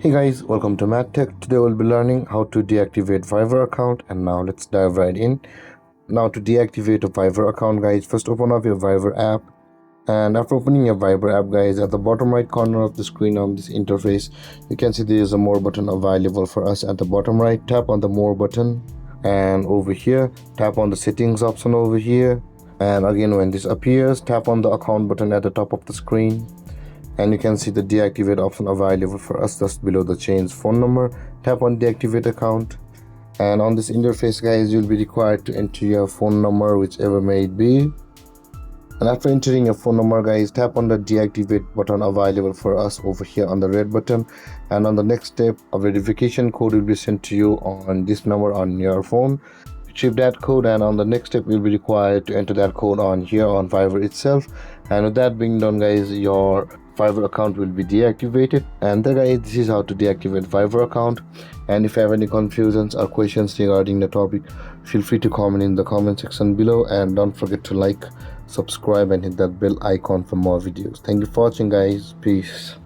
Hey guys, welcome to MadTech. Today we'll be learning how to deactivate Fiverr account, and now let's dive right in. Now to deactivate a Fiverr account, guys, first open up your Fiverr app, and after opening your Fiverr app, guys, at the bottom right corner of the screen on this interface, you can see there is a more button available for us. At the bottom right, tap on the more button, and over here tap on the settings option over here, and again when this appears, tap on the account button at the top of the screen, and you can see the deactivate option available for us just below the change phone number. Tap on deactivate account, and on this interface, guys, you'll be required to enter your phone number, whichever may it be. And after entering your phone number, guys, tap on the deactivate button available for us over here on the red button, and on the next step a verification code will be sent to you on this number on your phone. Retrieve that code, and on the next step you'll be required to enter that code on here on Fiverr itself. And with that being done, guys, your Fiverr account will be deactivated. And then, guys, this is how to deactivate Fiverr account. And if you have any confusions or questions regarding the topic, feel free to comment in the comment section below, and don't forget to like, subscribe and hit that bell icon for more videos. Thank you for watching, guys. Peace.